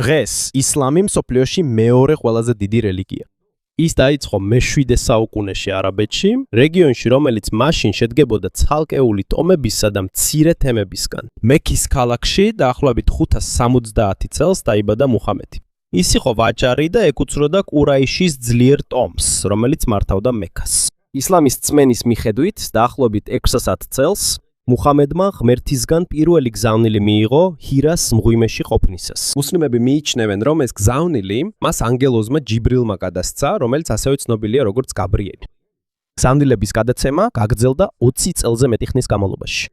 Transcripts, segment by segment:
დღეს ისლამი მსოფლიოში მეორე ყველაზე დიდი რელიგია. ის დაიწყო მე-7 საუკუნეში არაბეთში, რეგიონში, რომელიც მაშინ შედგებოდა ცალკეული ტომებისა და მცირე თემებისგან. მექის ქალაქში დაახლოებით 570 წელს დაიბადა მუჰამედი. ის იყო ვაჭარი და ეკუთვნოდა კურაიშის ძლიერ ტომს, რომელიც მართავდა მექას. ისლამის წმენის მიხედვით, დაახლოებით 600 წელს მუჰამედმა ღმერთისგან პირველი გზავნილი მიიღო ჰირას მღვიმეში ყოფნისას. მუსლიმები მიიჩნევენ, რომ ეს გზავნილი მას ანგელოზმა ჯიბრილმა გადასცა, რომელიც ასევე ცნობილია როგორც გაბრიელი. გზავნილების გადაცემა გაგრძელდა 20 წელზე მეტი ხნის განმავლობაში.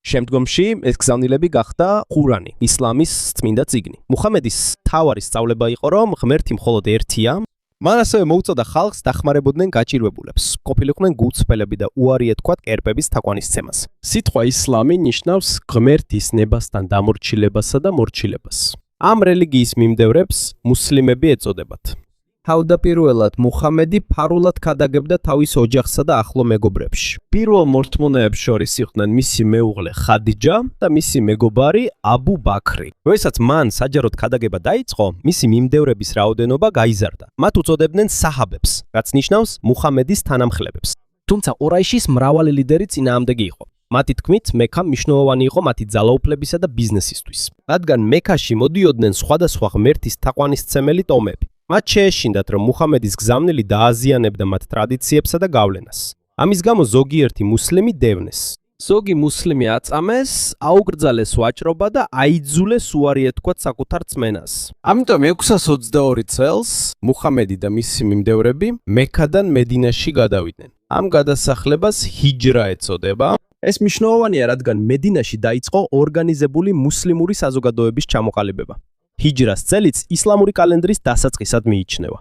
შემდგომში ეს გზავნილები გახდა ყურანი, ისლამის წმინდა წიგნი. მუჰამედის მთავარი სწავლება იყო, რომ ღმერთი მხოლოდ ერთია. მან ასევე მოუწოდა ხალხს დახმარებოდნენ გაჭირვებულებს, ყოფილიყვნენ გულწრფელები და უარი ეთქვათ კერპების თაყვანისცემას. სიტყვა ისლამი ნიშნავს ღმერთის ნებასთან დამორჩილებასა და მორჩილებას. ამ რელიგიის მიმდევრებს მუსლიმები ეწოდებათ. თავდაპირველად მუჰამედი ფარულად ქადაგებდა თავის ოჯახსა და ახლო მეგობრებში. პირველ მორთმუნეებს შორის იყვნენ მისი მეუღლე ხადიჯა და მისი მეგობარი აბუ ბაქრი. როდესაც მან საჯაროდ ქადაგება დაიწყო, მისი მიმდევრების რაოდენობა გაიზარდა. მათ უწოდებდნენ საჰაბებს, რაც ნიშნავს მუჰამედის თანამხლებს. თუმცა ყურაიშის მრავალი ლიდერი წინააღმდეგი იყო. მათი თქმით, მექა მნიშვნელოვანი იყო მათი ძალაუფლებისა და ბიზნესისთვის. რადგან მექაში მოდიოდნენ სხვადასხვა ღმერთის თაყვანისცემელი ტომები. მათ შეეშინდათ, რომ მუჰამედის გზავნილი დააზიანებდა მათ ტრადიციებსა და გავლენას. ამის გამო ზოგიერთი მუსლიმი დევნეს. ზოგი მუსლიმი აწამეს, აუკრძალეს ვაჭრობა და აიძულეს უარი ეთქვათ საკუთარ წმენას. ამიტომ 622 წელს მუჰამედი და მისი მიმდევრები მექადან მედინაში გადავიდნენ. ამ გადასახლებას ჰიჯრა ეწოდება. ეს მნიშვნელოვანია, რადგან მედინაში დაიწყო ორგანიზებული მუსლიმური საზოგადოების ჩამოყალიბება. ჰიჯრას წელიც ისლამური კალენდრის დასაწყისად მიიჩნევა.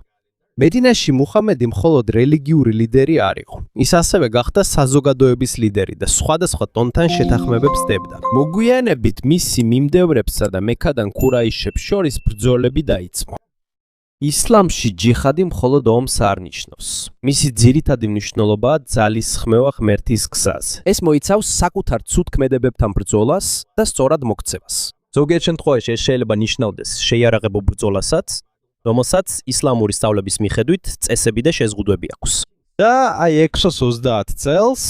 მედინაში მუჰამედი მხოლოდ რელიგიური ლიდერი არ იყო. ის ასევე გახდა საზოგადოების ლიდერი და სხვადასხვა ტომთან შეთანხმებებს დებდა. მოგვიანებით მისი მიმდევრებსა და მექადან კურაიშებს შორის ბრძოლები დაიწყო. ისლამში ჯიჰადი მხოლოდ ომს არ ნიშნავს. მისი ძირითადი მნიშვნელობაა ძალისხმევა ღმერთის გზაზე. ეს მოიცავს საკუთარ ცუდ ქმედებებთან ბრძოლას და სწორად მოქცევას. ზოგიერთ შემთხვევაში ეს შეიძლება ნიშნავდეს შეიარაღებულ ბრძოლასაც, რომელსაც ისლამური სწავლების მიხედვით წესები და შეზღუდვები აქვს. და აი 630 წელს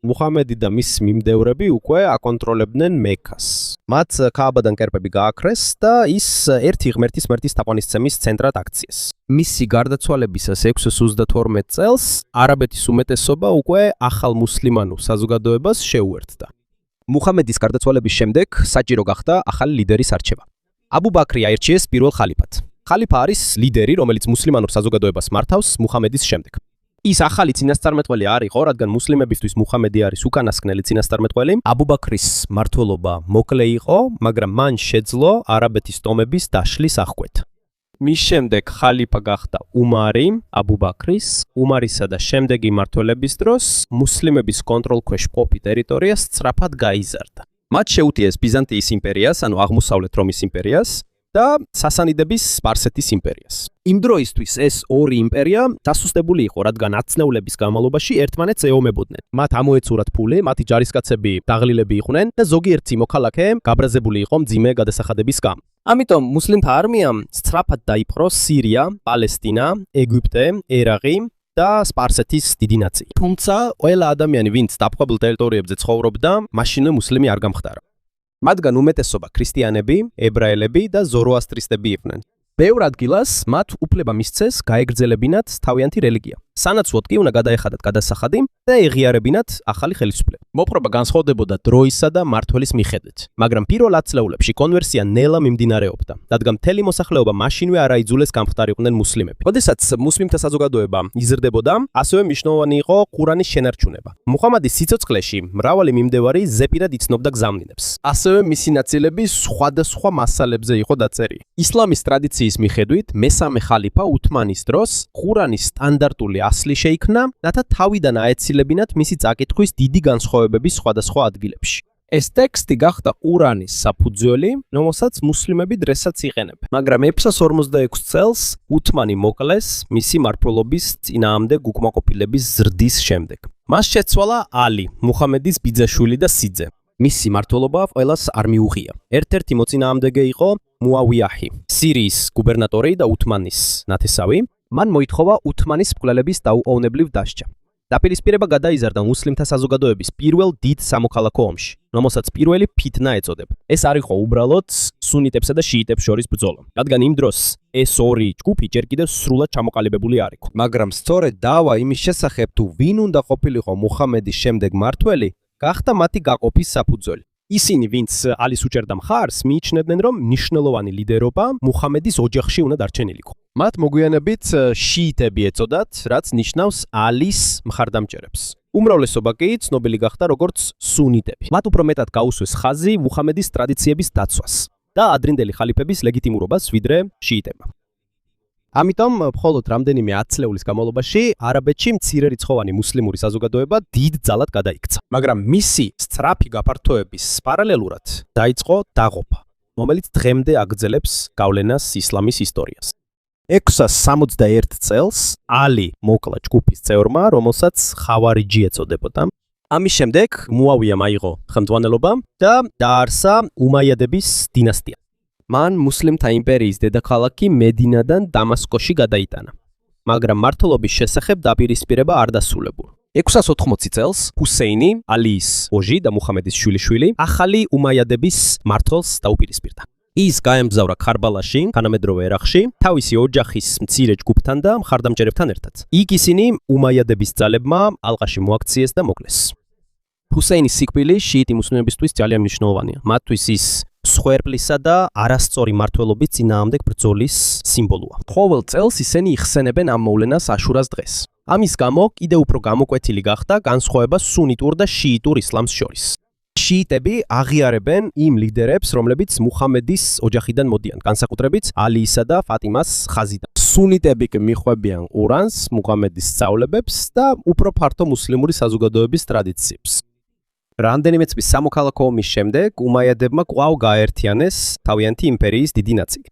მუჰამედი და მისი მიმდევრები უკვე აკონტროლებდნენ მექას. მათ ქააბადან კერპები გააქრეს და ის ერთი ღმერთის თაყვანისცემის ცენტრად აქციეს. მისი გარდაცვალებისას 632 წელს არაბეთის უმეტესობა უკვე ახალ მუსლიმანურ საზოგადოებას შეუერთდა. მუჰამედის გარდაცვალების შემდეგ საჭირო გახდა ახალი ლიდერის არჩევა. აბუ ბაქრი აირჩიეს პირველ ხალიფად. ხალიფა არის ლიდერი, რომელიც მუსლიმანურ საზოგადოებას მართავს მუჰამედის შემდეგ. ის ახალი წინასწარმეტყველი არ იყო, რადგან მუსლიმებისთვის მუჰამედი არის უკანასკნელი წინასწარმეტყველი. აბუ ბაქრის მმართველობა მოკლე იყო, მაგრამ მან შეძლო არაბეთის ტომების დაშლის აღკვეთა. მის შემდეგ ხალიფა გახდა უმარი, აბუ ბაქრის, უმარისა და შემდეგი მმართველების დროს მუსლიმების კონტროლქვეშ მყოფი ტერიტორია სწრაფად გაიზარდა. მათ შეუტიეს ბიზანტიის იმპერიას, ანუ აღმოსავლეთ რომის იმპერიას და სასანიდების სპარსეთის იმპერიას. იმ დროისთვის ეს ორი იმპერია დასუსტებული იყო, რადგან ათწლეულების განმავლობაში ერთმანეთს ეომებოდნენ. მათ ამოეცურათ ფული, მათი ჯარისკაცები დაღლილები იყვნენ და ზოგიერთი მოქალაქე გაბრაზებული იყო მძიმე გადასახადების გამო. ამიტომ მუსლიმთა არმიამ სწრაფად დაიპყრო სირია, პალესტინა, ეგვიპტე, ერაყი და სპარსეთის დიდი ნაწილი. თუმცა ყველა ადამიანი, ვინც დაპყრობილ ტერიტორიებზე ცხოვრობდა, მაშინვე მუსლიმი არ გამხდარა. მათგან უმეტესობა ქრისტიანები, ებრაელები და ზოროასტრისტები იყვნენ. ბევრ ადგილას მათ უფლება მისცეს გაეგრძელებინათ თავიანთი რელიგია. სანაცვლოდ კი უნდა გადაეხადათ გადასახადი და ეღიარებინათ ახალი ხელისუფლება. მოპყრობა განსხვავდებოდა დროისა და მმართველის მიხედვით, მაგრამ პირველ ათწლეულებში კონვერსია ნელა მიმდინარეობდა, რადგან მთელი მოსახლეობა მაშინვე არ აიძულეს გამხდარიყვნენ მუსლიმები. როდესაც მუსლიმთა საზოგადოება იზრდებოდა, ასევე მნიშვნელოვანი იყო ყურანის შენარჩუნება. მუჰამედის სიცოცხლეში მრავალი მიმდევარი ზეპირად იცნობდა გზავნილებს. ასევე მისი ნაწილები სხვადასხვა მასალებზე იყო დაწერილი. ისლამის ტრადიციის მიხედვით მესამე ხალიფა უთმანის დროს ყურანის სტანდარტული ასლი შეიქმნა, რათა თავიდან აეცილებინათ მისი წაკითხვის დიდი განსხვავებების სხვადასხვა ადგილებში. ეს ტექსტი გახდა ყურანის საფუძველი, რომელსაც მუსლიმები დღესაც იყენებენ. მაგრამ 646 წელს უთმანი მოკლეს მისი მმართველობის წინააღმდეგ უკმაყოფილების ზრდის შემდეგ. მას შეცვალა ალი, მუჰამედის ბიძაშვილი და სიძე. მისი მმართველობა ყველას არ მიუღია. ერთ-ერთი მოწინააღმდეგე იყო მუავიაჰი. სირიის გუბერნატორი და უთმანის ნათესავი, მან მოითხოვა უთმანის მკვლელების დაუყოვნებლივ დასჯა. დაპირისპირება გადაიზარდა მუსლიმთა საზოგადოების პირველ დიდ სამოქალაქო ომში, რომელსაც პირველი ფითნა ეწოდება. ეს არ იყო უბრალოდ სუნიტებსა და შიიტებს შორის ბრძოლა, რადგან იმ დროს ეს ორი ჯგუფი ჯერ კიდევ სრულად ჩამოყალიბებული არ იყო. მაგრამ სწორედ დავა იმის შესახებ, თუ ვინ უნდა ყოფილიყო მუჰამედის შემდეგ მართველი, გახდა მათი გაყოფის საფუძველი. ისინი, ვინც ალის უჭერდა მხარს, მიიჩნევდნენ, რომ მნიშვნელოვანი ლიდერობა მუჰამედის ოჯახში უნდა დარჩენილიყო. მათ მოგვიანებით შიიტები ეწოდათ, რაც ნიშნავს ალის მხარდამჭერებს. უმრავლესობა კი ცნობილი გახდა როგორც სუნიტები. მათ უფრო მეტად გაუსვეს ხაზი მუჰამედის ტრადიციების დაცვას და ადრინდელი ხალიფების ლეგიტიმურობას ვიდრე შიიტებმა. ამიტომ მხოლოდ რამდენიმე ათწლეულის განმავლობაში არაბეთში მცირერიცხოვანი მუსლიმური საზოგადოება დიდ ძალად გადაიქცა. მაგრამ მისი სწრაფი გაფართოების პარალელურად დაიწყო დაღუპვა, რომელიც დღემდე აგრძელებს გავლენას ისლამის ისტორიას. 661 წელს ალი მოკლა ჯგუფის წევრმა, რომელსაც ხავარიჯი ეწოდებოდა. ამის შემდეგ მუავიამ აიღო ხელმძღვანელობა და დაარსა უმაიადების დინასტია. მან მუსლიმთა იმპერიის დედაქალაქი მედინადან დამასკოში გადაიტანა. მაგრამ მმართველობის შესახებ დაპირისპირება არ დასრულებულა. 680 წელს ჰუსეინი, ალის ოჟი და მუჰამედის შვილიშვილი, ახალი უმაიადების მმართველს დაუპირისპირდა. ის გაემგზავრა ქარბალაში, თანამედროვე ერაყში, თავისი ოჯახის მცირე ჯგუფთან და მხარდამჭერებთან ერთად. იქ ისინი უმაიადების ძალებმა ალყაში მოაქციეს და მოკლეს. ჰუსეინის სიკვდილი შიიტი მუსლიმებისთვის ძალიან მნიშვნელოვანია. მათთვის ის მსხვერპლისა და არასწორი მმართველობის წინააღმდეგ ბრძოლის სიმბოლოა. ყოველ წელს ისინი იხსენებენ ამ მოვლენას აშურას დღეს. ამის გამო კიდევ უფრო გამოკვეთილი გახდა განსხვავება სუნიტურ და შიიტურ ისლამს შორის. შიიტები აღიარებენ იმ ლიდერებს, რომლებიც მუჰამედის ოჯახიდან მოდიან, განსაკუთრებით ალიისა და ფატიმას ხაზიდან. სუნიტები კი მიხვებიან ყურანს, მუჰამედის სწავლებებს და უფრო ფართო მუსლიმური საზოგადოების ტრადიციებს. რამდენიმე წლის სამოქალაქო ომის შემდეგ უმაიადებმა კვლავ გააერთიანეს თავიანთი იმპერიის დიდი ნაწილი.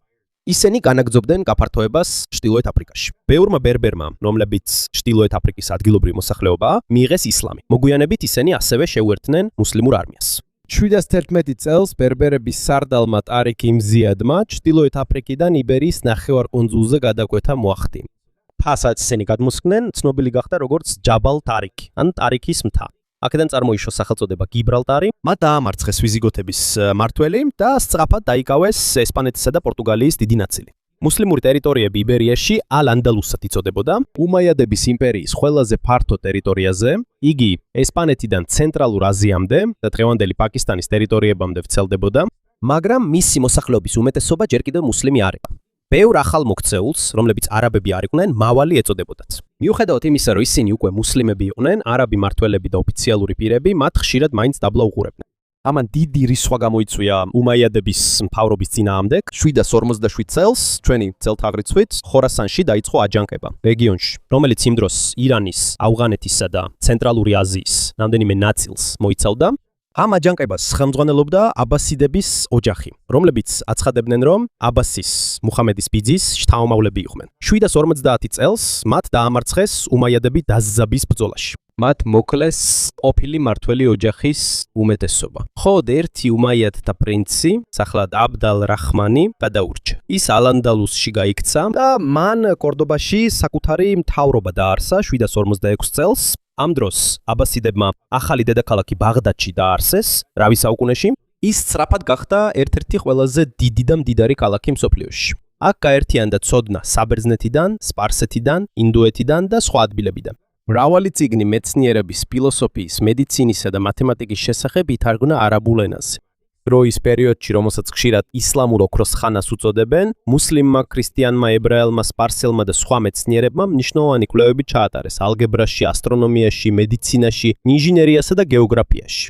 ისინი განაგრძობდნენ გაფართოებას ჩრდილოეთ აფრიკაში. ბევრმა ბერბერმა, რომლებიც ჩრდილოეთ აფრიკის ადგილობრივი მოსახლეობაა, მიიღეს ისლამი. მოგვიანებით ისინი ასევე შეუერთდნენ მუსლიმურ არმიას. 711 წელს ბერბერების სარდალმა ტარიქ იმზიადმა ჩრდილოეთ აფრიკიდან იბერიის ნახევარკუნძულზე გადაკვეთა მოახდინა. ფასაც ისინი გადმოსხდნენ, ცნობილი გახდა როგორც ჯაბალ ტარიქი, ან ტარიქის მთა. აქედან წარმოიშვა სახელწოდება გიბრალტარი. მათ დაამარცხეს ვიზიგოთების მმართველი და სწრაფად დაიკავეს ესპანეთისა და პორტუგალიის დიდი ნაწილი. მუსლიმური ტერიტორიები იბერიაში ალ-ანდალუსად იწოდებოდა. უმაიადების იმპერიის ყველაზე ფართო ტერიტორიაზე, იგი ესპანეთიდან ცენტრალურ აზიამდე და დღევანდელი პაკისტანის ტერიტორიებამდე ვრცელდებოდა, მაგრამ მისი მოსახლეობის უმეტესობა ჯერ კიდევ მუსლიმი არ იყო. ბევრ ახალ მოქცეულს, რომლებიც არაბები არ იყვნენ, მავალი ეწოდებოდათ. მიუხედავად იმისა, რომ ისინი უკვე მუსლიმები იყვნენ, არაბი მმართველები და ოფიციალური პირები მათ ხშირად მაინც დაბლა უყურებდნენ. ამან დიდი რისხვა გამოიწვია უმაიადების მთავრობის წინააღმდეგ. 747 წელს, ჩვენი წელთაღრიცხვით, ხორასანში დაიწყო აჯანყება რეგიონში, რომელიც იმ დროს ირანის, ავღანეთისა და ცენტრალური აზიის რამდენიმე ნაწილს მოიცავდა. ამ აჯანყებას ხელმძღვანელობდა აბასიდების ოჯახი, რომლებიც აცხადებდნენ, რომ აბასის მუჰამედის ბიძის შთამომავლები იყვნენ. 750 წელს მათ დაამარცხეს უმაიადები დაზზაბის ბრძოლაში. მათ მოკლეს ყოფილი მმართველი ოჯახის უმეტესობა. ხოდ ერთი უმაიადთა პრინცი, სახელად აბდალ-რაჰმანი, გადაურჩა. ის ალ-ანდალუსში გაიქცა და მან კორდობაში საკუთარი მთავრობა დაარსა 756 წელს. ამ დროს აბასიდებმა ახალი დედაქალაქი ბაღდადში დაარსეს, რავი საუკუნეში. ის სწრაფად გახდა ერთ-ერთი ყველაზე დიდი და მდიდარი ქალაქი მსოფლიოში. აქ გაერთიანდა ცოდნა საბერძნეთიდან, სპარსეთიდან, ინდოეთიდან და სხვა ადგილებიდან. მრავალი წიგნი მეცნიერების, ფილოსოფიის, მედიცინისა და მათემატიკის შესახებ ითარგმნა არაბულ ენაზე. დროის პერიოდში, რომელსაც ხშირად ისლამურ ოქროს ხანას უწოდებენ, მუსლიმმა, ქრისტიანმა, ებრაელმა, სპარსელმა და სხვა მეცნიერებმა მნიშვნელოვანი კვლევები ჩაატარეს ალგებრაში, ასტრონომიაში, მედიცინაში, ინჟინერიასა და გეოგრაფიაში.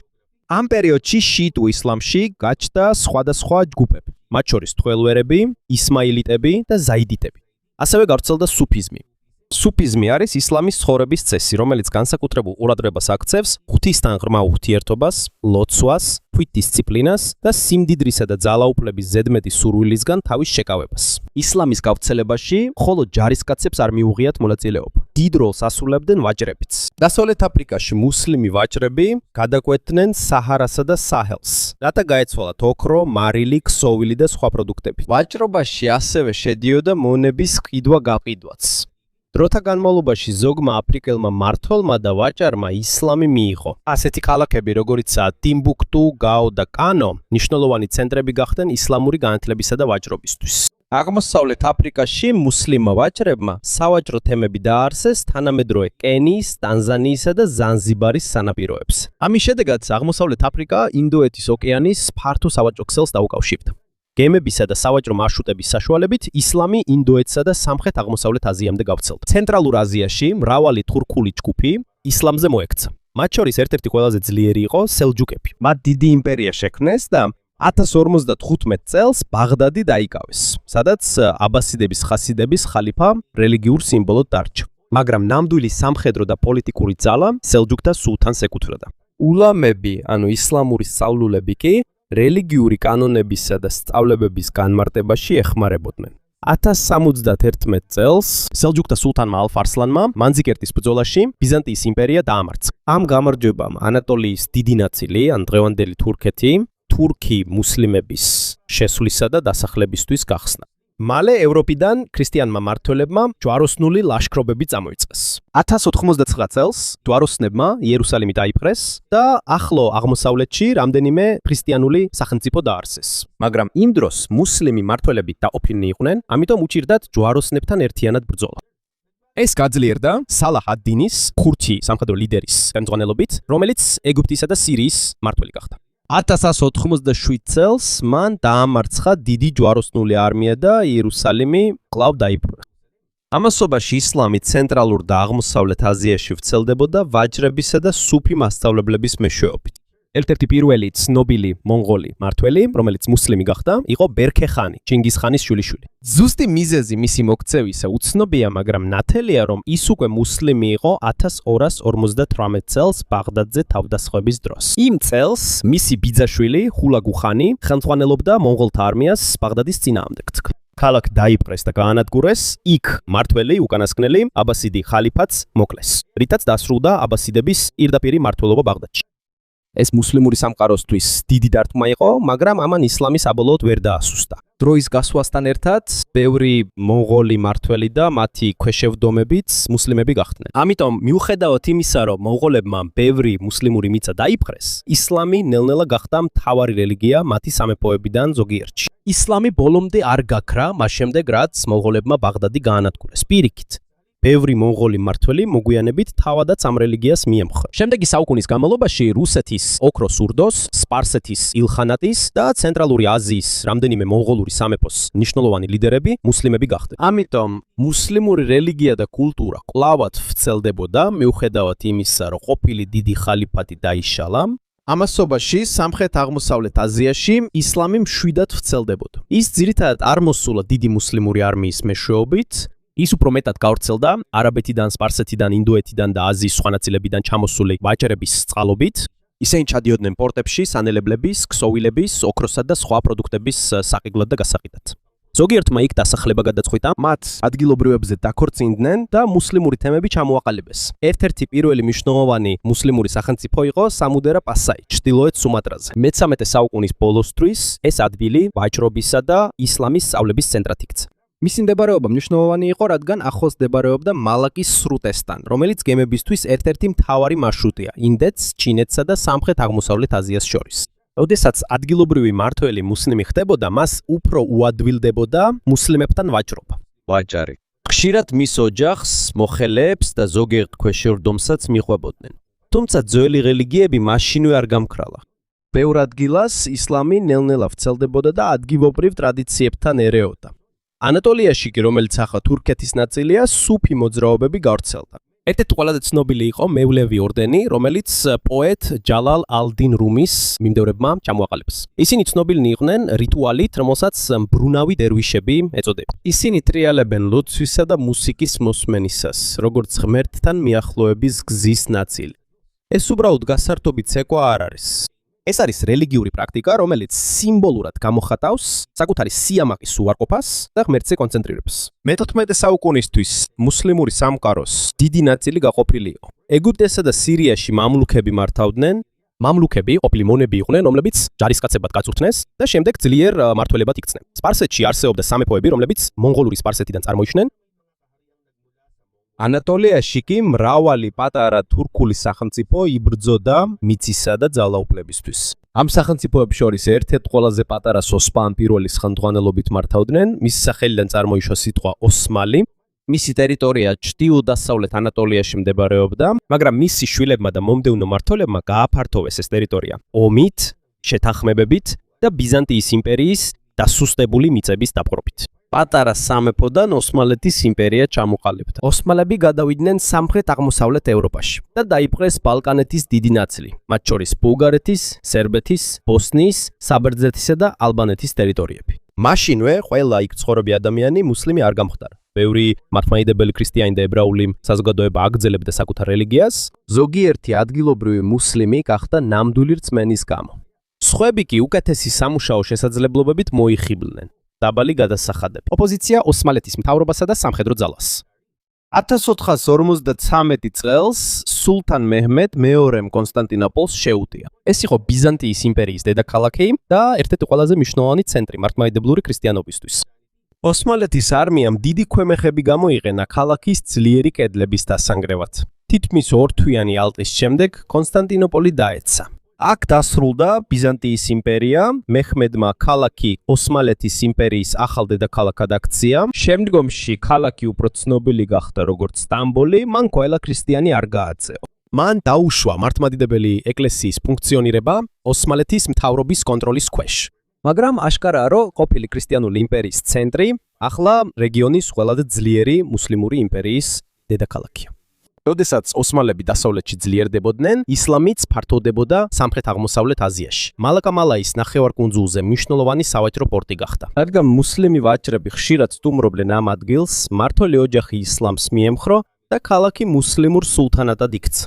ამ პერიოდში შიიტურ ისლამში გაჩნდა სხვადასხვა ჯგუფები, მათ შორის თველვერები, ისმაილიტები და ზაიდიტები. ასევე გავრცელდა სუფიზმი. სუფიზმი არის ისლამის ცხოვრების წესი, რომელიც განსაკუთრებულ ყურადღებას აქცევს ღვთისთან ღრმა ურთიერთობას, ლოცვას, თვით დისციპლინას და სიმდიდრისა და ძალაუფლების ზედმეტი სურვილისგან თავის შეკავებას. ისლამის გავრცელებაში მხოლოდ ჯარისკაცებს არ მიუღიათ მონაწილეობა. დიდ როლს ასრულებდნენ ვაჭრებიც. დასავლეთ აფრიკაში მუსლიმი ვაჭრები გადაკვეთდნენ საჰარასა და საჰელს, რათა გაეცვალათ ოქრო, მარილი, ქსოვილი და სხვა პროდუქტები. ვაჭრობაში ასევე შედიოდა მონების ყიდვა-გაყიდვაც. დროთა განმავლობაში ზოგმა აფრიკელმა მმართველმა და ვაჭარმა ისლამი მიიღო. ასეთი ქალაქები, როგორიცაა ტიმბუქტუ, გაო და კანო, მნიშვნელოვანი ცენტრები გახდნენ ისლამური განათლებისა და ვაჭრობისთვის. აღმოსავლეთ აფრიკაში მუსლიმმა ვაჭრებმა სავაჭრო თემები დააარსეს თანამედროვე კენიის, ტანზანიისა და ზანზიბარის სანაპიროებს. ამის შედეგად აღმოსავლეთ აფრიკა ინდოეთის ოკეანის ფართო სავაჭრო ქსელს დაუკავშირდა. გემებისა და სავაჭრო მარშრუტების საშუალებით ისლამი ინდოეთსა და სამხრეთ აღმოსავლეთ აზიამდე გავრცელდა. ცენტრალურ აზიაში მრავალი თურქული ჯგუფი ისლამზე მოექცა. მათ შორის ერთ-ერთი ყველაზე ძლიერი იყო სელჯუკები. მათ დიდი იმპერია შექმნეს და 1055 წელს ბაღდადი დაიკავეს, სადაც აბასიდების ხასიდების ხალიფა რელიგიურ სიმბოლოდ დარჩა. მაგრამ ნამდვილი სამხედრო და პოლიტიკური ძალა სელჯუკთა სულთანს ეკუთვნოდა. ულამები, ანუ ისლამური სწავლულები კი რელიგიური კანონებისა და სწავლებების განმარტებაში ეხმარებოდნენ. 1071 წელს სელჯუკთა სულთანმა ალფ-არსლანმა მანზიკერტის ბრძოლაში ბიზანტიის იმპერია დაამარცხა. ამ გამარჯვებამ ანატოლიის დიდი ნაწილი, ან დღევანდელი თურქეთი, თურქი მუსლიმების შესვლისა და დასახლებისთვის გახსნა. მალე ევროპიდან ქრისტიანმა მმართველებმა ჯვაროსნული ლაშქრობები წამოიწყეს. 1089 წელს ჯვაროსნებმა იერუსალიმი დაიპყრეს და ახლო აღმოსავლეთში რამდენიმე ქრისტიანული სახელმწიფო დაარსეს. მაგრამ იმ დროს მუსლიმი მმართველები დაყოფილნი იყვნენ, ამიტომ უჭირდათ ჯვაროსნებთან ერთიანად ბრძოლა. ეს გაძლიერდა სალაჰ ად-დინის, ქურთი სამხედრო ლიდერის ხელმძღვანელობით, რომელიც ეგვიპტისა და სირიის მმართველი გახდა. 1187 წელს მან დაამარცხა დიდი ჯვაროსნული არმია და იერუსალიმი კვლავ დაიპყრო. ამასობაში ისლამი ცენტრალურ და აღმოსავლეთ აზიაში ვრცელდებოდა ვაჭრებისა და სუფი მასწავლებლების მეშვეობით. ერთ-ერთი პირველი ცნობილი მონღოლი მმართველი, რომელიც მუსლიმი გახდა, იყო ბერქე-ხანი, ჩინგის-ხანის შვილიშვილი. ზუსტი მიზეზი მისი მოქცევისა უცნობია, მაგრამ ნათელია, რომ ის უკვე მუსლიმი იყო 1258 წელს ბაღდადზე თავდასხმების დროს. იმ წელს მისი ბიძაშვილი ჰულაგუ-ხანი ხელმძღვანელობდა მონღოლთა არმიას ბაღდადის წინააღმდეგ. ქალაქი დაიპყრეს და გაანადგურეს, იქ მმართველი უკანასკნელი აბასიდი ხალიფაც მოკლეს, რითაც დასრულდა აბასიდების პირდაპირი მმართველობა ბაღდადში. ეს მუსლიმური სამყაროსთვის დიდი დარტყმა იყო, მაგრამ ამან ისლამი საბოლოოდ ვერ დაასუსტა. დროის გასვლასთან ერთად, ბევრი მონღოლი მმართველი და მათი ქვეშევრდომებიც მუსლიმები გახდნენ. ამიტომ, მიუხედავად იმისა, რომ მონღოლებმა ბევრი მუსლიმური მიწა დაიპყრეს, ისლამი ნელ-ნელა გახდა მთავარი რელიგია მათი სამეფოებიდან ზოგიერთში. ისლამი ბოლომდე არ გაქრა, მას შემდეგ, რაც მონღოლებმა ბაღდადი გაანადგურეს. პირიქით, ბევრი მონღოლი მმართველი მოგვიანებით თავადაც ამ რელიგიას მიემხრა. შემდეგი საუკუნის განმავლობაში რუსეთის ოქროს ურდოს, სპარსეთის ილხანატის და ცენტრალური აზიის რამდენიმე მონღოლური სამეფოს მნიშვნელოვანი ლიდერები მუსლიმები გახდნენ. ამიტომ მუსლიმური რელიგია და კულტურა კვლავად ვრცელდებოდა, მიუხედავად იმისა, რომ ყოფილი დიდი ხალიფატი დაიშალა. ამასობაში სამხრეთ აღმოსავლეთ აზიაში ისლამი მშვიდად ვრცელდებოდა. ის ძირითადად არ მოსულა დიდი მუსლიმური არმიის მეშვეობით, ის უფრო მეტად გავრცელდა არაბეთიდან, სპარსეთიდან, ინდოეთიდან და აზიის სხვა ნაწილებიდან ჩამოსული ვაჭრების წყალობით. ისინი ჩადიოდნენ პორტებში სანელებლების, ქსოვილების, ოქროსა და სხვა პროდუქტების საყიდლად და გასაყიდად. ზოგიერთმა იქ დასახლება გადაწყვიტა, მათ ადგილობრივებზე დაქორწინდნენ და მუსლიმური თემები ჩამოაყალიბეს. ერთ-ერთი პირველი მნიშვნელოვანი მუსლიმური სახელმწიფო იყო სამუდერა პასაი, ჩრდილოეთ სუმატრაზე. მე-13 საუკუნის ბოლოსთვის ეს ადგილი ვაჭრობისა და ისლამის სწავლების ცენტრად იქცა. მისი მდებარეობა მნიშვნელოვანი იყო, რადგან ახლოს მდებარეობდა მალაკის სრუტესთან, რომელიც გემებისთვის ერთ-ერთი მთავარი მარშრუტია ინდეთს, ჩინეთსა და სამხრეთ აღმოსავლეთ აზიას შორის. როდესაც ადგილობრივი მმართველი მუსლიმი ხდებოდა, მას უფრო უადვილდებოდა მუსლიმებთან ვაჭრობა. ვაჭარი. ხშირად მის ოჯახს, მოხელეებს და ზოგიერთ ქვეშევრდომსაც მიყვებოდნენ. თუმცა ძველი რელიგიები მაშინვე არ გამქრალა. ბევრ ადგილას ისლამი ნელ-ნელა ვრცელდებოდა და ადგილობრივ ტრადიციებთან ერეოდა. ანატოლიაში კი, რომელიც ახლა თურქეთის ნაწილია, სუფი მოძრაობები გავრცელდა. ერთ-ერთი ყველაზე ცნობილი იყო მევლევი ორდენი, რომელიც პოეტ ჯალალ ალ-딘 რუმის მიმდევრებმა ჩამოაყალიბეს. ისინი ცნობილნი იყვნენ რიტუალით, რომელსაც მბრუნავი დერვიშები ეწოდება. ისინი ტრიალებენ ლოცვისა და მუსიკის მოსმენისას, როგორც ღმერთთან მიახლოების გზის ნაწილი. ეს უბრალოდ გასართობი ცეკვა არ არის. ეს არის რელიგიური პრაქტიკა, რომელიც სიმბოლურად გამოხატავს საკუთარი სიამაყის უარყოფას და ღმერთზე კონცენტრირებას. მე-14 საუკუნისთვის მუსლიმური სამყაროს დიდი ნაწილი გაყოფილი იყო. ეგვიპტესა და სირიაში მამლუქები მართავდნენ. მამლუქები ყოფილი მონები იყვნენ, რომლებიც ჯარისკაცებად გაწურთნეს და შემდეგ ძლიერ მმართველებად იქცნენ. სპარსეთში არსებობდა სამეფოები, რომლებიც მონღოლური სპარსეთიდან წარმოიშვნენ. ანატოლიაში კი მრავალი პატარა თურქული სახელმწიფო იბრძოდა მიწისა და ძალაუფლებისთვის. ამ სახელმწიფოებს შორის ერთ-ერთ ყველაზე პატარას ოსმან პირველის ხელმძღვანელობით მართავდნენ, მის სახელიდან წარმოიშვა სიტყვა ოსმალი. მისი ტერიტორია ჩრდილო-დასავლეთ ანატოლიაში მდებარეობდა, მაგრამ მისი შვილებმა და მომდევნო მმართველებმა გააფართოვეს ეს ტერიტორია ომით, შეთანხმებებით და ბიზანტიის იმპერიის დასუსტებული მიწების დაპყრობით. პატარა სამეფოდან ოსმალეთის იმპერია ჩამოყალიბდა. ოსმალები გადავიდნენ სამხრეთ-აღმოსავლეთ ევროპაში და დაიპყრეს ბალკანეთის დიდი ნაწილი, მათ შორის ბულგარეთის, სერბეთის, ბოსნიის, საბერძნეთისა და ალბანეთის ტერიტორიები. მაშინვე ყველა იქ ცხოვრობი ადამიანი მუსლიმი არ გამხდარა. ბევრი მართლმადიდებელი ქრისტიანი და ებრაული საზოგადოება აგრძელებდა საკუთარ რელიგიას, ზოგიერთი ადგილობრივი მუსლიმი გახდა ნამდვილი რწმენის გამო. სხვები კი უკეთესი სამუშაო შესაძლებლობებით მოიხიბლნენ. დაბალი გადასახადები. ოპოზიცია ოსმალეთის მთავრობასა და სამხედრო ძალას. 1453 წელს სულთან მეჰმედ მეორემ კონსტანტინოპოლს შეუტია. ეს იყო ბიზანტიის იმპერიის დედაქალაქი და ერთ-ერთი ყველაზე მნიშვნელოვანი ცენტრი მართლმადიდებლური ქრისტიანობისთვის. ოსმალეთის არმიამ დიდი ქვემეხები გამოიყენა ქალაქის ძლიერი კედლების დასანგრევად. თითქმის ორთვიანი ალყის შემდეგ კონსტანტინოპოლი დაეცა. აქ დასრულდა ბიზანტიის იმპერია, მეჰმედმა ქალაქი ოსმალეთის იმპერიის ახალ დედაქალაქად აქცია. შემდგომში ქალაქი უფრო ცნობილი გახდა როგორც სტამბოლი, მან ყველა ქრისტიანი არ გააწეო. მან დაუშვა მართლმადიდებელი ეკლესიის ფუნქციონირება ოსმალეთის მთავრობის კონტროლის ქვეშ. მაგრამ აშკარაა, რომ ყოფილი ქრისტიანული იმპერიის ცენტრი ახლა რეგიონის ყველაზე ძლიერი მუსლიმური იმპერიის დედაქალაქია. როდესაც ოსმალები დასავლეთში ძლიერდებოდნენ, ისლამიც ფართოვდებოდა სამხრეთ-აღმოსავლეთ აზიაში. მალაკა-მალაის ნახევარკუნძულზე მნიშვნელოვანი სავაჭრო პორტი გახდა. რადგან მუსლიმი ვაჭრები ხშირად სტუმრობდნენ ამ ადგილს, მმართველი ოჯახი ისლამს მიემხრო და ქალაქი მუსლიმურ სულთანატად იქცა.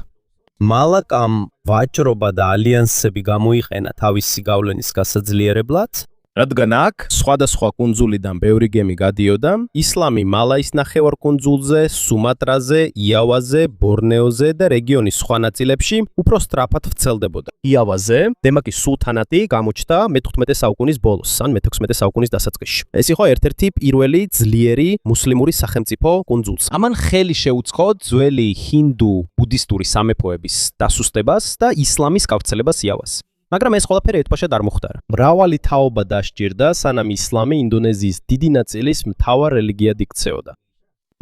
მალაკამ ვაჭრობა და ალიანსები გამოიყენა თავისი გავლენის გასაძლიერებლად, რადგან აქ სხვადასხვა კუნძულიდან ბევრი გემი გადიოდა, ისლამი მალაის ნახევარკუნძულზე, სუმატრაზე, იავაზე, ბორნეოზე და რეგიონის სხვა ნაწილებში უფრო სწრაფად ვრცელდებოდა. იავაზე დემაკის სულთანატი გამოჩნდა მე-15 საუკუნის ბოლოს, ან მე-16 საუკუნის დასაწყისში. ეს იყო ერთ-ერთი პირველი ძლიერი მუსლიმური სახელმწიფო კუნძულს. ამან ხელი შეუწყო ძველი ჰინდუ ბუდისტური სამეფოების დასუსტებას და ისლამის გავრცელებას იავაზე. მაგრამ ეს ყველაფერი ერთბაშად არ მოხდარა. მრავალი თაობა დასჭირდა, სანამ ისლამი ინდონეზიის დიდი ნაწილის მთავარ რელიგიად იქცეოდა.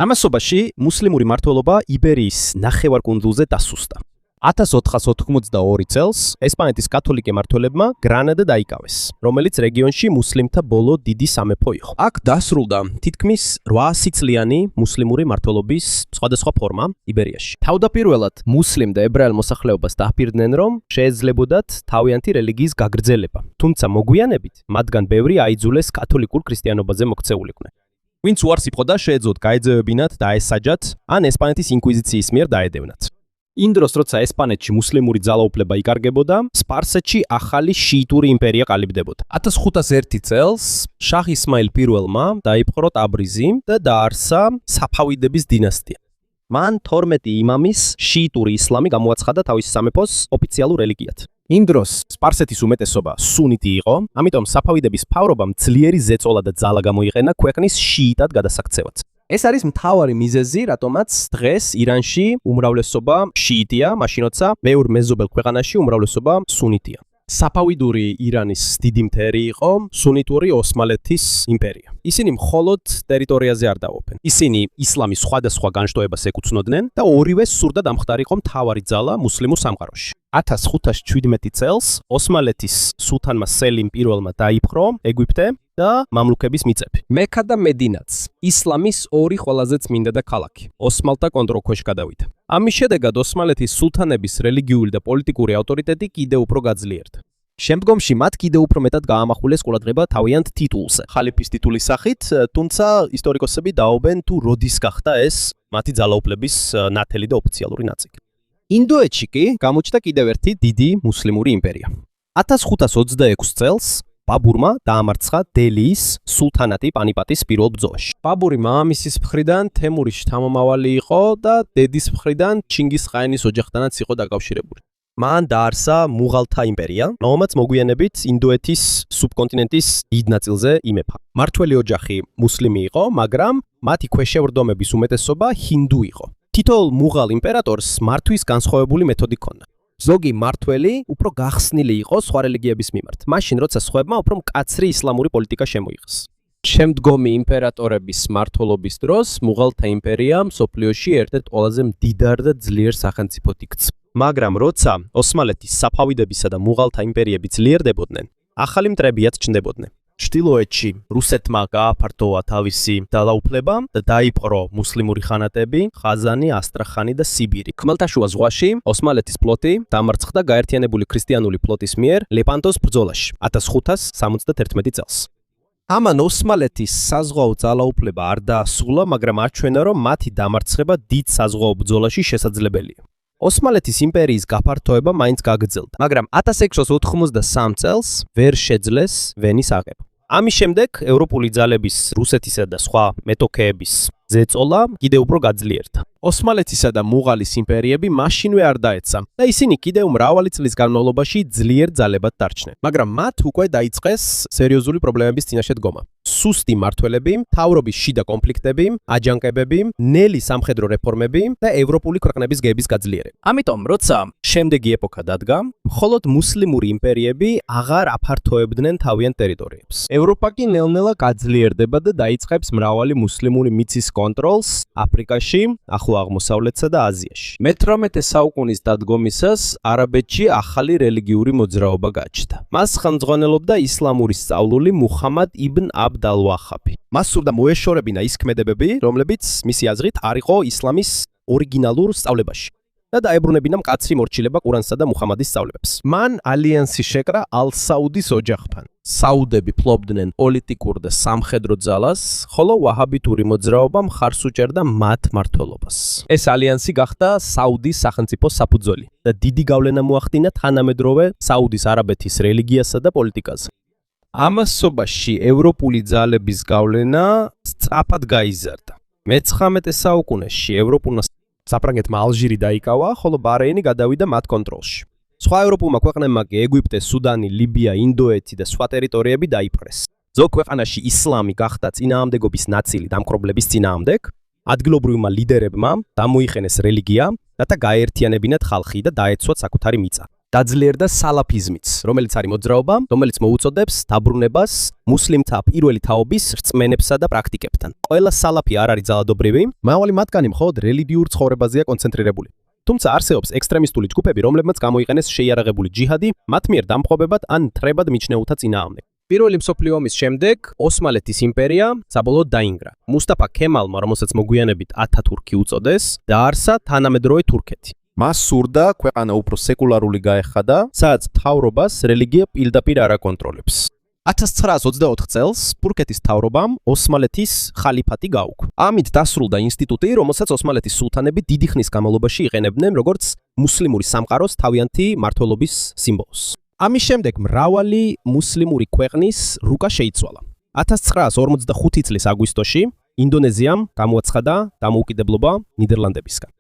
ამასობაში მუსლიმური მმართველობა იბერიის ნახევარკუნძულზე დასუსტა. 1482 წელს ესპანეთის კათოლიკე მმართველებმა გრანადა დაიკავეს, რომელიც რეგიონში მუსლიმთა ბოლო დიდი სამეფო იყო. აქ დასრულდა თითქმის 800 წლიანი მუსლიმური მმართველობის სხვადასხვა ფორმა იბერიაში. თავდაპირველად მუსლიმ და ებრაელ მოსახლეობას დააპირდნენ, რომ შეეძლებოდათ თავიანთი რელიგიის გაგრძელება. თუმცა მოგვიანებით მათგან ბევრი აიძულეს კათოლიკურ ქრისტიანობაზე მოქცეულიყვნენ. ვინც უარს იპყროდა, შეეძლოთ გაეძევებინათ და ესაჯათ, ან ესპანეთის ინკვიზიციის მიერ დაედევნათ. იმ დროს, როცა ესპანეთში მუსლიმური ძალაუფლება იკარგებოდა, სპარსეთში ახალი შიიტური იმპერია ყალიბდებოდა. 1501 წელს შაჰ ისმაილ პირველმა დაიპყრო ტაბრიზი და დაარსა საფავიდების დინასტია. მან 12 იმამის შიიტური ისლამი გამოაცხადა თავის სამეფოს ოფიციალურ რელიგიად. იმ დროს სპარსეთის უმეტესობა სუნიტი იყო, ამიტომ საფავიდების მთავრობამ ძლიერი ზეწოლა და ძალა გამოიყენა ქვეყნის შიიტად გადასაქცევად. ეს არის მთავარი მიზეზი, რატომაც დღეს ირანში უმრავლესობა შიიტია, მაშინ როცა ბევრ მეზობელ ქვეყანაში უმრავლესობა სუნიტია. საფავიდური ირანის დიდი მტერი იყო სუნიტური ოსმალეთის იმპერია. ისინი მხოლოდ ტერიტორიაზე არ დაობენ. ისინი ისლამის სხვადასხვა განშტოებას ეკუთვნოდნენ და ორივე სურდა დამხდარიყო მთავარი ძალა მუსლიმურ სამყაროში. 1517 წელს ოსმალეთის სულთანმა სელიმ პირველმა დაიპყრო ეგვიპტე და მამლუქების მიწები. მექა და მედინაც ისლამის ორი ყველაზე წმინდა და ქალაქი ოსმალთა კონტროლ ქვეშ გადავიდა. ამის შედეგად ოსმალეთის სულთანების რელიგიური და პოლიტიკური ავტორიტეტი კიდევ უფრო გაძლიერდა. შემდგომში მათ კიდევ უფრო მეტად გაამახვილეს ყურადღება თავიანთ ტიტულზე, ხალიფის ტიტულის სახით, თუმცა ისტორიკოსები დაობენ თუ როდის გახდა ეს მათი ძალაუფლების ნათელი და ოფიციალური ნაწილი. ინდოეთში კი გამოჩნდა კიდევ ერთი დიდი მუსლიმური იმპერია. 1526 წელს ბაბურმა დაამარცხა დელიის სულთანატი პანიპატის პირველ ბრძოლაში. ბაბური მამამისის მხრიდან თემურის შთამომავალი იყო და დედის მხრიდან ჩინგის-ხაენის ოჯახთანაც იყო დაკავშირებული. მან დაარსა მუღალთა იმპერია, რომელმაც მოგვიანებით ინდოეთის სუბკონტინენტის დიდ ნაწილზე იმეფა. მართველი ოჯახი მუსლიმი იყო, მაგრამ მათი ქვეშევრდომების უმეტესობა ჰინდუ იყო. თითოეულ მუღალ იმპერატორს მართვის განსხვავებული მეთოდი ჰქონდა. ზოგი მართველი უფრო გახსნილი იყო სხვა რელიგიების მიმართ, მაშინ როცა სხვებმა უფრო მკაცრი ისლამური პოლიტიკა შემოიღეს. შემდგომი იმპერატორების მმართველობის დროს მუღალთა იმპერია მსოფლიოში ერთ-ერთ ყველაზე მდიდარ და ძლიერ სახელმწიფოდ იქცა. მაგრამ როცა ოსმალეთის საფავიდებისა და მუღალთა იმპერიები ძლიერდებოდნენ, ახალი მტრებიაც ჩნდებოდნენ. ჩრდილოეთში რუსეთმა გააფართოვა თავისი ძალაუფლება და დაიპყრო მუსლიმური ხანატები, ხაზანი, ასტრახანი და სიბირი. ხმელთაშუა ზღვაში ოსმალეთის ფლოტი დამარცხდა გაერთიანებული ქრისტიანული ფლოტის მიერ ლეპანტოს ბრძოლაში 1571 წელს. ამან ოსმალეთის საზღვაო ძალაუფლება არ დაასრულა, მაგრამ აჩვენა, რომ მათი დამარცხება დიდ საზღვაო ბრძოლაში შესაძლებელია. ოსმალეთის იმპერიის გაფართოება მაინც გაგრძელდა, მაგრამ 1683 წელს ვერ შეძლეს ვენის აღება. ამის შემდეგ ევროპული ძალების რუსეთისა და სხვა მეტოქეების ზეწოლა კიდევ უფრო გაძლიერდა. ოსმალეთისა და მუღალის იმპერიები მაშინვე არ დაეცა და ისინი კიდევ მრავალი წლის განმავლობაში ძლიერ ძალებად დარჩნენ. მაგრამ მათ უკვე დაიწყეს სერიოზული პრობლემების წინაშე დგომა. სუსტი მმართველები, მთავრობის შიდა კონფლიქტები, აჯანყებები, ნელი სამხედრო რეფორმები და ევროპული ქვეყნების გების გაძლიერება. ამიტომ, როცა შემდეგი ეპოქა დადგა, მხოლოდ მუსლიმური იმპერიები აღარ აფართოებდნენ თავიანთ ტერიტორიებს. ევროპა კი ნელ-ნელა გაძლიერდება და დაიწყებს მრავალი მუსლიმური მიწის კონტროლს აფრიკაში, ახლო აღმოსავლეთსა და აზიაში. მე-18 საუკუნის დადგომისას არაბეთში ახალი რელიგიური მოძრაობა გაჩნდა. მას ხელმძღვანელობდა ისლამური სწავლული მუჰამად იბნ აბდ ალ-ვაჰაბი. მას სურდა მოეშორებინა ის ქმედებები, რომლებიც მისი აზრით არ იყო ისლამის ორიგინალურ სწავლებაში და დაებრუნებინა მკაცრი მორჩილება ყურანსა და მუჰამადის სწავლებებს. მან ალიანსი შეკრა ალ-საუდის ოჯახთან. საუდები ფლობდნენ პოლიტიკურ და სამხედრო ძალას, ხოლო ვაჰაბიტური მოძრაობა მხარს უჭერდა მათ მმართველობას. ეს ალიანსი გახდა საუდის სახელმწიფო საფუძველი და დიდი გავლენა მოახდინა თანამედროვე საუდის არაბეთის რელიგიასა და პოლიტიკაზე. ამასობაში ევროპული ძალების გავლენა სწრაფად გაიზარდა. მე-19 საუკუნეში ევროპულმა საფრანგეთმა ალჟირი დაიკავა, ხოლო ბაჰრეინი გადავიდა მათ კონტროლში. სხვა ევროპულმა ქვეყნებმა კი ეგვიპტე, სუდანი, ლიბია, ინდოეთი და სხვა ტერიტორიები დაიპყრეს. ზოგ ქვეყანაში ისლამი გახდა წინააღმდეგობის ნაწილი დამპყრობლების წინააღმდეგ, ადგილობრივმა ლიდერებმა დამოიხენეს რელიგია, რათა გაეერთიანებინათ ხალხი და დაეცვათ საკუთარი მიწა. დაძლიერდა სალაფიზმიც, რომელიც არის მოძრაობა, რომელიც მოუწოდებს დაბრუნებას მუსლიმთა პირველი თაობის რწმენებსა და პრაქტიკებთან. ყველა სალაფი არ არის ძალადობრივი, მრავალი მათგანი მხოლოდ რელიგიურ ცხოვრებაზეა კონცენტრირებული. თუმცა არსებობს ექსტრემისტული ჯგუფები, რომლებმაც გამოიყენეს შეიარაღებული ჯიჰადი მათ მიერ დამპყრობებად ან თრებად მიჩნეულთა წინააღმდეგ. პირველი მსოფლიო ომის შემდეგ ოსმალეთის იმპერია საბოლოოდ დაინგრა. მუსტაფა ქემალმა, რომელსაც მოგვიანებით ათათურქი უწოდეს, დაარსა თანამედროვე თურქეთი. მას სურდა ქვეყანა უფრო სეკულარული გაეხადა, სადაც მთავრობას რელიგია პირდაპირ არ აკონტროლებს. 1924 წელს თურქეთის მთავრობამ ოსმალეთის ხალიფატი გაუქვა. ამით დასრულდა ინსტიტუტი, რომელსაც ოსმალეთის სულთანები დიდი ხნის განმავლობაში იყენებდნენ როგორც მუსლიმური სამყაროს თავიანთი მმართველობის სიმბოლოს. ამის შემდეგ მრავალი მუსლიმური ქვეყნის რუკა შეიცვალა. 1945 წლის აგვისტოში ინდონეზიამ გამოაცხადა დამოუკიდებლობა ნიდერლანდებისგან.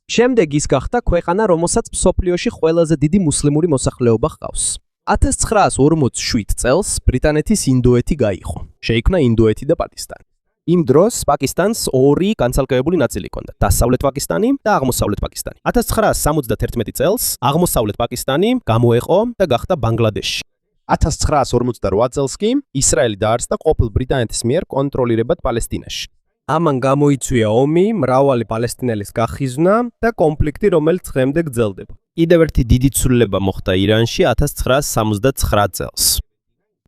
შემდეგ ის გახდა ქვეყანა, რომელსაც მსოფლიოში ყველაზე დიდი მუსლიმური მოსახლეობა ჰყავს. 1947 წელს ბრიტანეთის ინდოეთი გაიყო. შეიქმნა ინდოეთი და პაკისტანი. იმ დროს პაკისტანს ორი განცალკევებული ნაწილი ჰქონდა: დასავლეთ პაკისტანი და აღმოსავლეთ პაკისტანი. 1971 წელს აღმოსავლეთ პაკისტანი გამოეყო და გახდა ბანგლადეში. 1948 წელს კი ისრაელი დაარსდა ყოფილ ბრიტანეთის მიერ კონტროლირებად პალესტინაში. ამან გამოიწვია ომი, მრავალი პალესტინელის გახიზნა და კონფლიქტი, რომელიც დღემდე გრძელდება. კიდევ ერთი დიდი ცვლილება მოხდა ირანში 1979 წელს.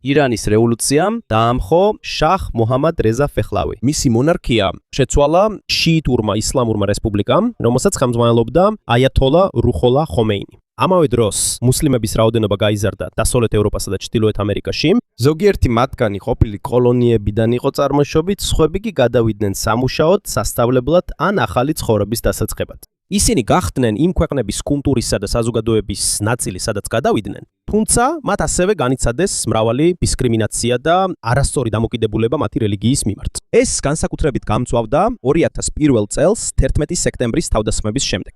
ირანის რევოლუციამ დაამხო შაჰ მოჰამად რეზა ფეხლავი. მისი მონარქია შეცვალა შიიტურმა ისლამურმა რესპუბლიკამ, რომელსაც ხელმძღვანელობდა აიათოლა რუჰოლა ხომეინი. ამავე დროს მუსლიმების რაოდენობა გაიზარდა დასავლეთ ევროპასა და ჩრდილოეთ ამერიკაში. ზოგიერთი მათგანი ყოფილი კოლონიებიდან იყო წარმოშობით, სხვები კი გადავიდნენ სამუშაოდ, სასწავლებლად ან ახალი ცხოვრების დასაწყებად. ისინი გახდნენ იმ ქვეყნების კულტურისა და საზოგადოების ნაწილი, სადაც გადავიდნენ, თუმცა მათ ასევე განიცადეს მრავალი დისკრიმინაცია და არასწორი დამოკიდებულება მათი რელიგიის მიმართ. ეს განსაკუთრებით გამწვავდა 2001 წელს 11 სექტემბრის თავდასხმების შემდეგ.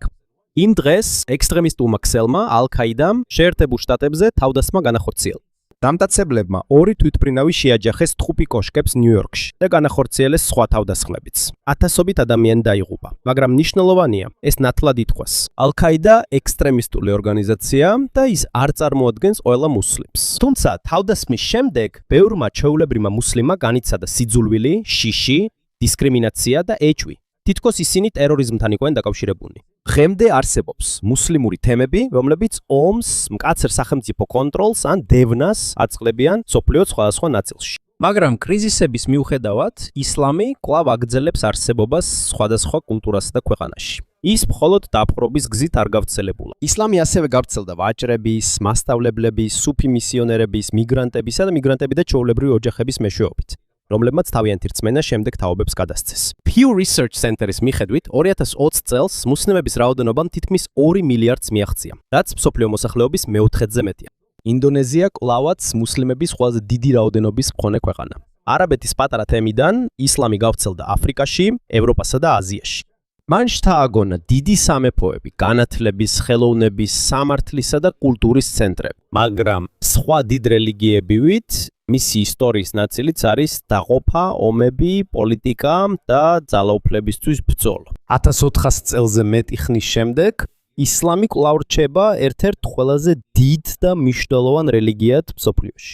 იმ დღეს ექსტრემისტულმა ქსელმა ალ-ქაიდამ შეერთებულ შტატებზე თავდასხმა განახორციელა. დამტაცებლებმა 2 თვითმფრინავი შეაჯახეს თხუპი კოშკებს ნიუ-იორკში და განახორციელეს სხვა თავდასხმებიც. ათასობით ადამიანი დაიღუპა, მაგრამ მნიშვნელოვანია, ეს ნათლად ითქვას. ალ-ქაიდა ექსტრემისტული ორგანიზაცია და ის არ წარმოადგენს ყველა მუსლიმს. თუმცა თავდასხმის შემდეგ ბევრმა ჩვეულებრივმა მუსლიმმა განიცადა სიძულვილი, შიში, დისკრიმინაცია და ეჭვი. თითქოს ისინი ტერორიზმთან იყვნენ დაკავშირებულნი. დღემდე არსებობს მუსლიმური თემები, რომლებიც ომს, მკაცრ სახელმწიფო კონტროლს ან დევნას აწყლებიან მსოფლიოს სხვადასხვა ნაწილში. მაგრამ კრიზისების მიუხედავად, ისლამი კვლავ აგრძელებს არსებობას სხვადასხვა კულტურასა და ქვეყანაში. ის მხოლოდ დაპყრობის გზით არ გავრცელებულა. ისლამი ასევე გავრცელდა ვაჭრების, მასწავლებლების, სუფი მისიონერების, მიგრანტებისა და მიგრანტები და ჩვეულებრივი ოჯახების მეშვეობით, რომლებმაც თავიანთი რწმენა შემდეგ თაობებს გადასცეს. Pew Research Center-ის მიხედვით 2020 წელს მუსლიმების რაოდენობამ თითქმის 2 მილიარდს მიაღწია, რაც მსოფლიო მოსახლეობის მეოთხედზე მეტია. ინდონეზია კვლავაც მუსლიმების ყველაზე დიდი რაოდენობის მქონე ქვეყანა. არაბეთის პატარა თემიდან ისლამი გავრცელდა აფრიკაში, ევროპასა და აზიაში. მან შთააგონა დიდი სამეფოები, განათლების, ხელოვნების, სამართლისა და კულტურის ცენტრები, მაგრამ სხვა დიდ რელიგიებივით მისი ისტორიის ნაწილიც არის დაყოფა, ომები, პოლიტიკა და ძალაუფლებისთვის ბრძოლა. 1400 წელზე მეტი ხნის შემდეგ ისლამი კვლავ რჩება ერთ-ერთ ყველაზე დიდ და მნიშვნელოვან რელიგიად მსოფლიოში.